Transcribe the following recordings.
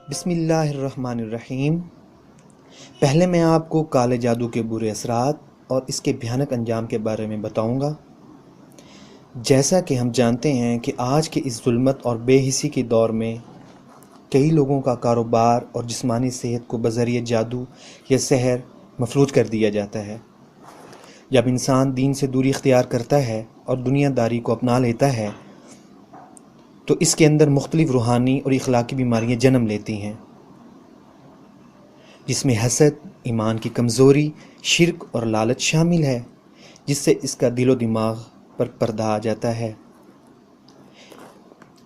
بسم اللہ الرحمن الرحیم۔ پہلے میں آپ کو کالے جادو کے برے اثرات اور اس کے بھیانک انجام کے بارے میں بتاؤں گا۔ جیسا کہ ہم جانتے ہیں کہ آج کے اس ظلمت اور بے حسی کے دور میں کئی لوگوں کا کاروبار اور جسمانی صحت کو بذریعہ جادو یا سحر مفلوج کر دیا جاتا ہے۔ جب انسان دین سے دوری اختیار کرتا ہے اور دنیا داری کو اپنا لیتا ہے تو اس کے اندر مختلف روحانی اور اخلاقی بیماریاں جنم لیتی ہیں، جس میں حسد، ایمان کی کمزوری، شرک اور لالچ شامل ہے، جس سے اس کا دل و دماغ پر پردہ آ جاتا ہے۔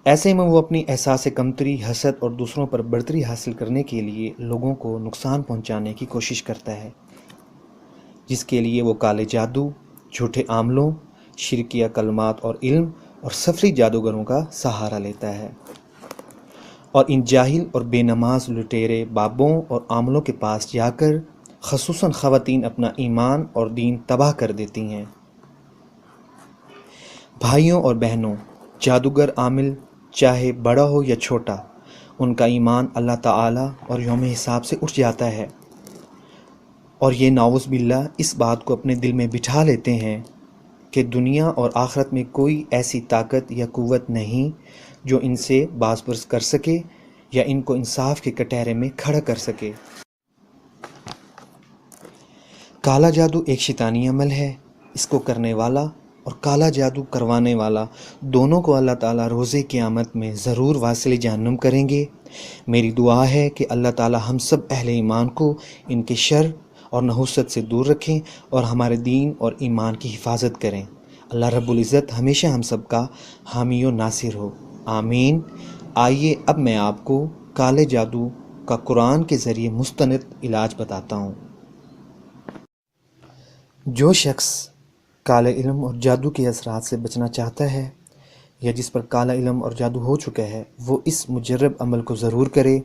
ایسے میں وہ اپنی احساس کمتری، حسد اور دوسروں پر برتری حاصل کرنے کے لیے لوگوں کو نقصان پہنچانے کی کوشش کرتا ہے، جس کے لیے وہ کالے جادو، جھوٹے عاملوں، شرکیہ کلمات اور علم اور سفری جادوگروں کا سہارا لیتا ہے، اور ان جاہل اور بے نماز لٹیرے بابوں اور عاملوں کے پاس جا کر خصوصاً خواتین اپنا ایمان اور دین تباہ کر دیتی ہیں۔ بھائیوں اور بہنوں، جادوگر عامل چاہے بڑا ہو یا چھوٹا، ان کا ایمان اللہ تعالیٰ اور یوم حساب سے اٹھ جاتا ہے، اور یہ نعوذ باللہ اس بات کو اپنے دل میں بٹھا لیتے ہیں کہ دنیا اور آخرت میں کوئی ایسی طاقت یا قوت نہیں جو ان سے باز پرس کر سکے یا ان کو انصاف کے کٹہرے میں کھڑا کر سکے۔ کالا جادو ایک شیطانی عمل ہے۔ اس کو کرنے والا اور کالا جادو کروانے والا دونوں کو اللہ تعالیٰ روز قیامت میں ضرور واصل جہنم کریں گے۔ میری دعا ہے کہ اللہ تعالیٰ ہم سب اہل ایمان کو ان کے شر اور نحوست سے دور رکھیں اور ہمارے دین اور ایمان کی حفاظت کریں۔ اللہ رب العزت ہمیشہ ہم سب کا حامی و ناصر ہو، آمین۔ آئیے اب میں آپ کو کالے جادو کا قرآن کے ذریعے مستند علاج بتاتا ہوں۔ جو شخص کالے علم اور جادو کے اثرات سے بچنا چاہتا ہے یا جس پر کالا علم اور جادو ہو چکا ہے، وہ اس مجرب عمل کو ضرور کرے۔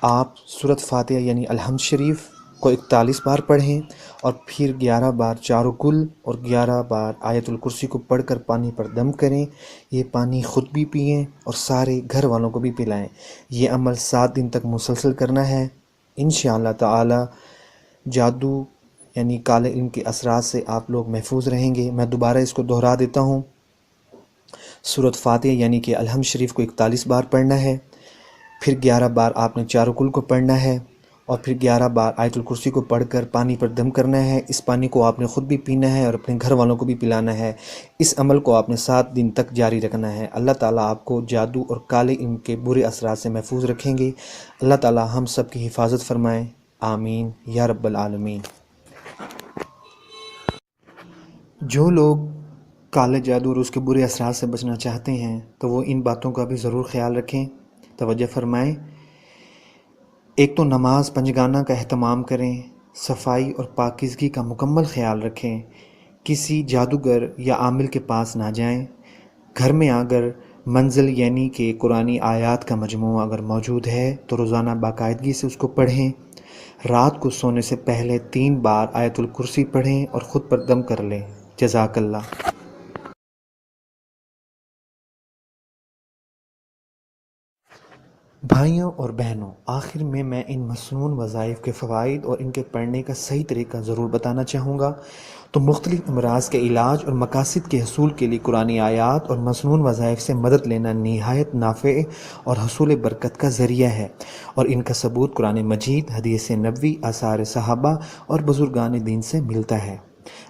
آپ سورۃ فاتحہ یعنی الحمد شریف کو 41 بار پڑھیں اور پھر 11 بار چاروں کل اور 11 بار آیت الکرسی کو پڑھ کر پانی پر دم کریں۔ یہ پانی خود بھی پئیں اور سارے گھر والوں کو بھی پلائیں۔ یہ عمل 7 دن تک مسلسل کرنا ہے۔ انشاءاللہ تعالی جادو یعنی کالے علم کے اثرات سے آپ لوگ محفوظ رہیں گے۔ میں دوبارہ اس کو دہرا دیتا ہوں۔ سورۃ فاتحہ یعنی کہ الحمد شریف کو 41 بار پڑھنا ہے، پھر 11 بار آپ نے چاروں کل کو پڑھنا ہے، اور پھر 11 بار آیت الکرسی کو پڑھ کر پانی پر دم کرنا ہے۔ اس پانی کو آپ نے خود بھی پینا ہے اور اپنے گھر والوں کو بھی پلانا ہے۔ اس عمل کو آپ نے 7 دن تک جاری رکھنا ہے۔ اللہ تعالیٰ آپ کو جادو اور کالے علم کے برے اثرات سے محفوظ رکھیں گے۔ اللہ تعالیٰ ہم سب کی حفاظت فرمائے، آمین یا رب العالمین۔ جو لوگ کالے جادو اور اس کے برے اثرات سے بچنا چاہتے ہیں تو وہ ان باتوں کا بھی ضرور خیال رکھیں، توجہ فرمائیں۔ ایک تو نماز پنجگانہ کا اہتمام کریں، صفائی اور پاکیزگی کا مکمل خیال رکھیں، کسی جادوگر یا عامل کے پاس نہ جائیں۔ گھر میں اگر منزل یعنی کہ قرآنی آیات کا مجموعہ اگر موجود ہے تو روزانہ باقاعدگی سے اس کو پڑھیں۔ رات کو سونے سے پہلے 3 بار آیت الکرسی پڑھیں اور خود پر دم کر لیں۔ جزاک اللہ۔ بھائیوں اور بہنوں، آخر میں ان مسنون وظائف کے فوائد اور ان کے پڑھنے کا صحیح طریقہ ضرور بتانا چاہوں گا۔ تو مختلف امراض کے علاج اور مقاصد کے حصول کے لیے قرآنی آیات اور مسنون وظائف سے مدد لینا نہایت نافع اور حصول برکت کا ذریعہ ہے، اور ان کا ثبوت قرآن مجید، حدیث نبوی، آثار صحابہ اور بزرگان دین سے ملتا ہے۔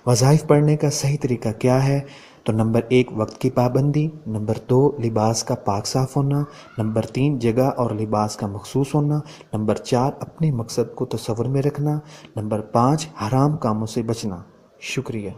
وظائف پڑھنے کا صحیح طریقہ کیا ہے؟ تو نمبر 1 وقت کی پابندی، نمبر 2 لباس کا پاک صاف ہونا، نمبر 3 جگہ اور لباس کا مخصوص ہونا، نمبر 4 اپنے مقصد کو تصور میں رکھنا، نمبر 5 حرام کاموں سے بچنا۔ شکریہ۔